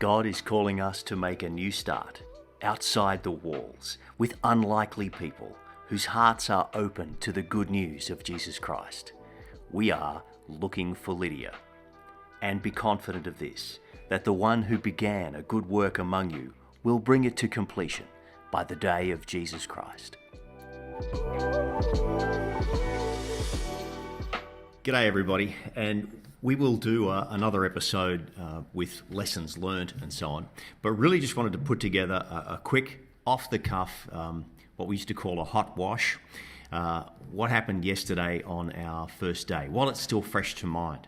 God is calling us to make a new start, outside the walls, with unlikely people whose hearts are open to the good news of Jesus Christ. We are looking for Lydia. And be confident of this, that the one who began a good work among you will bring it to completion by the day of Jesus Christ. G'day everybody, and we will do another episode with lessons learned and so on, but really just wanted to put together a quick off-the-cuff, what we used to call a hot wash, what happened yesterday on our first day, while it's still fresh to mind.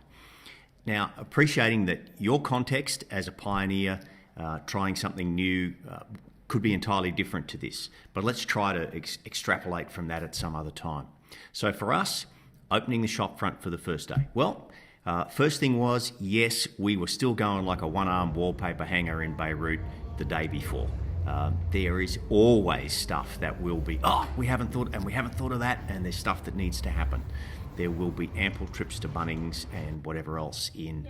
Now, appreciating that your context as a pioneer, trying something new, could be entirely different to this, but let's try to extrapolate from that at some other time. So for us, opening the shop front for the first day. Well, first thing was, yes, we were still going like a one-arm wallpaper hanger in Beirut the day before. There is always stuff that will be, we haven't thought of that, and there's stuff that needs to happen. There will be ample trips to Bunnings and whatever else in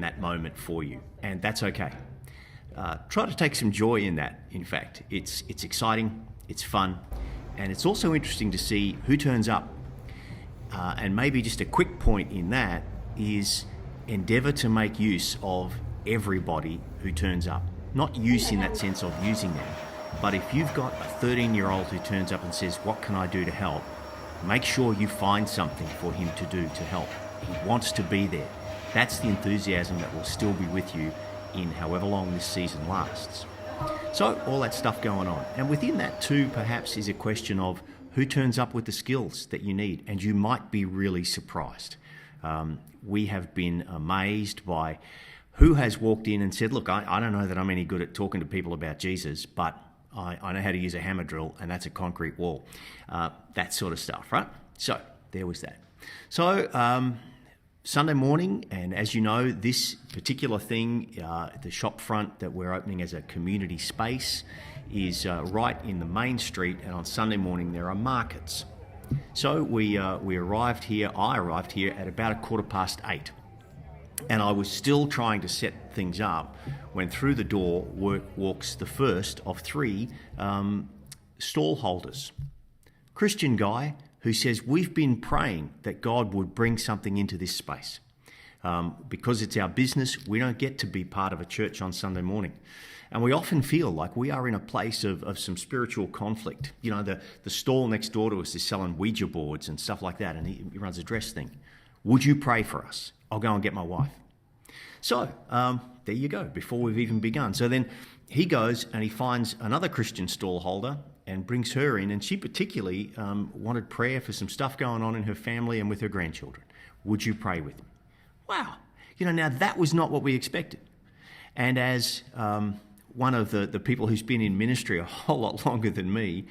that moment for you, and that's okay. Try to take some joy in that, in fact. It's exciting, it's fun, and it's also interesting to see who turns up. And maybe just a quick point in that is endeavour to make use of everybody who turns up. Not use in that sense of using them, but if you've got a 13-year-old who turns up and says, "What can I do to help?" make sure you find something for him to do to help. He wants to be there. That's the enthusiasm that will still be with you in however long this season lasts. So all that stuff going on. And within that too, perhaps, is a question of who turns up with the skills that you need, and you might be really surprised. We have been amazed by who has walked in and said, "Look, I don't know that I'm any good at talking to people about Jesus, but I know how to use a hammer drill, and that's a concrete wall." That sort of stuff, right? So there was that. So Sunday morning, and as you know, this particular thing, the shop front that we're opening as a community space, is right in the main street, and on Sunday morning there are markets. So I arrived here at about 8:15, and I was still trying to set things up when through the door walks the first of three stall holders. Christian guy who says, "We've been praying that God would bring something into this space. Because it's our business, we don't get to be part of a church on Sunday morning. And we often feel like we are in a place of some spiritual conflict. You know, the stall next door to us is selling Ouija boards and stuff like that, and he runs a dress thing. Would you pray for us? I'll go and get my wife." So there you go, before we've even begun. So then he goes and he finds another Christian stall holder and brings her in, and she particularly wanted prayer for some stuff going on in her family and with her grandchildren. "Would you pray with me?" Wow. You know, now that was not what we expected. And as one of the people who's been in ministry a whole lot longer than me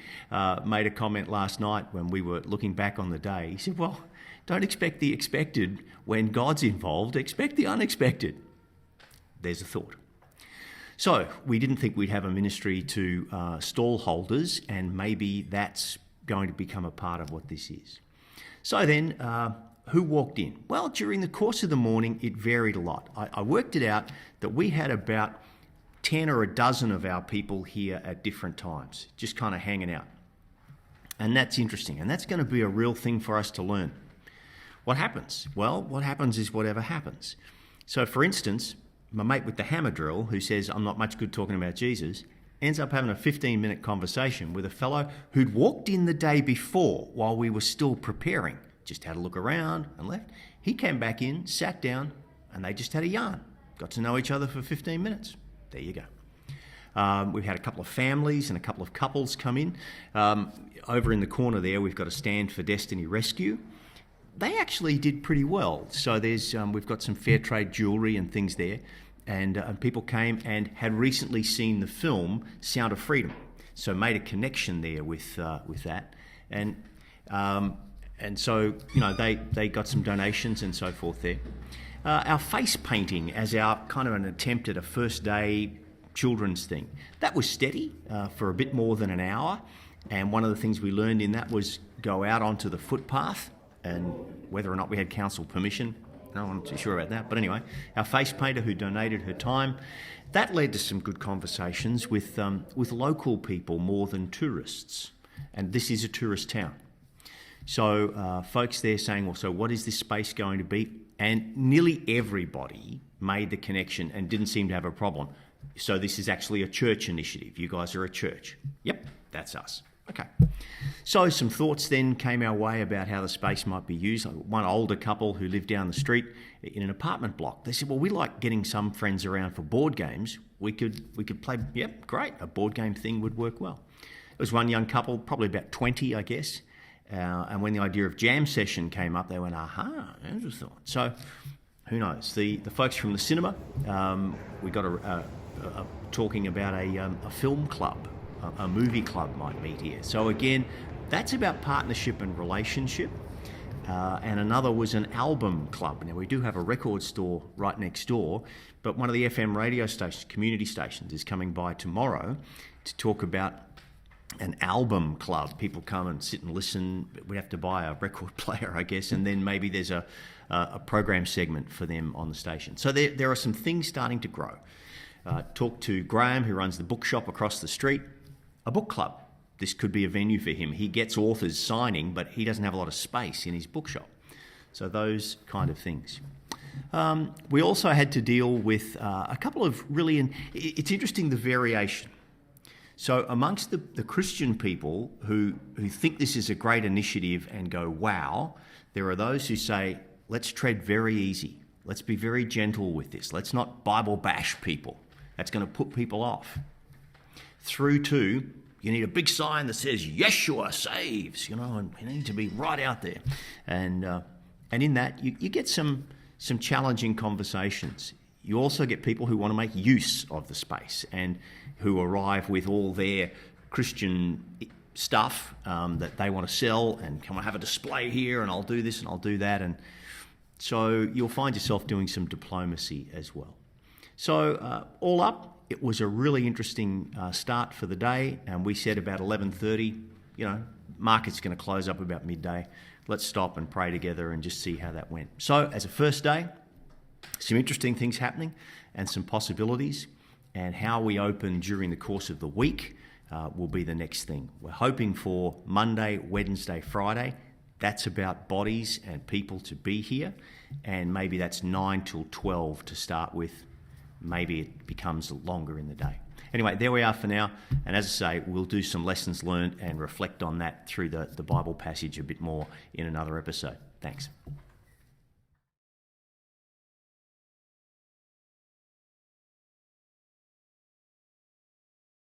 made a comment last night when we were looking back on the day, he said, "Well, don't expect the expected when God's involved, expect the unexpected." There's a thought. So we didn't think we'd have a ministry to stall holders, and maybe that's going to become a part of what this is. So then, who walked in? Well, during the course of the morning, it varied a lot. I worked it out that we had about 10 or a dozen of our people here at different times, just kind of hanging out. And that's interesting, and that's going to be a real thing for us to learn. What happens? Well, what happens is whatever happens. So, for instance, my mate with the hammer drill, who says I'm not much good talking about Jesus, ends up having a 15-minute conversation with a fellow who'd walked in the day before while we were still preparing. Just had a look around and left. He came back in, sat down, and they just had a yarn. Got to know each other for 15 minutes. There you go. We've had a couple of families and a couple of couples come in. Over in the corner there, we've got a stand for Destiny Rescue. They actually did pretty well. So we've got some fair trade jewellery and things there. And people came and had recently seen the film Sound of Freedom. So made a connection there with that. And so, you know, they got some donations and so forth there. Our face painting as our kind of an attempt at a first day children's thing, that was steady for a bit more than an hour. And one of the things we learned in that was go out onto the footpath, and whether or not we had council permission, No, I'm not too sure about that. But anyway, our face painter who donated her time. That led to some good conversations with local people more than tourists. And this is a tourist town. So folks there saying, well, so what is this space going to be? And nearly everybody made the connection and didn't seem to have a problem. So this is actually a church initiative. You guys are a church. Yep, that's us. Okay. So some thoughts then came our way about how the space might be used. One older couple who lived down the street in an apartment block, they said, well, we like getting some friends around for board games. We could play, yep, great. A board game thing would work well. There was one young couple, probably about 20, I guess. And when the idea of jam session came up, they went, aha, there's a thought. So who knows? The folks from the cinema, we got talking about a film club. A movie club might meet here. So again, that's about partnership and relationship. And another was an album club. Now we do have a record store right next door, but one of the FM radio stations, community stations, is coming by tomorrow to talk about an album club. People come and sit and listen. We have to buy a record player, I guess, and then maybe there's a program segment for them on the station. So there are some things starting to grow. Talked to Graham, who runs the bookshop across the street. A book club. This could be a venue for him. He gets authors signing, but he doesn't have a lot of space in his bookshop. So those kind of things. We also had to deal with a couple of really... It's interesting, the variation. So amongst the Christian people who think this is a great initiative and go, wow, there are those who say, let's tread very easy. Let's be very gentle with this. Let's not Bible bash people. That's going to put people off. Through to, you need a big sign that says, Yeshua saves, and you need to be right out there. And in that, you get some challenging conversations. You also get people who want to make use of the space and who arrive with all their Christian stuff that they want to sell and come and have a display here and I'll do this and I'll do that. And so you'll find yourself doing some diplomacy as well. So all up, it was a really interesting start for the day, and we said about 11:30, market's going to close up about midday. Let's stop and pray together and just see how that went. So as a first day, some interesting things happening and some possibilities, and how we open during the course of the week will be the next thing. We're hoping for Monday, Wednesday, Friday. That's about bodies and people to be here, and maybe that's 9 till 12 to start with. Maybe it becomes longer in the day. Anyway, there we are for now. And as I say, we'll do some lessons learned and reflect on that through the Bible passage a bit more in another episode. Thanks.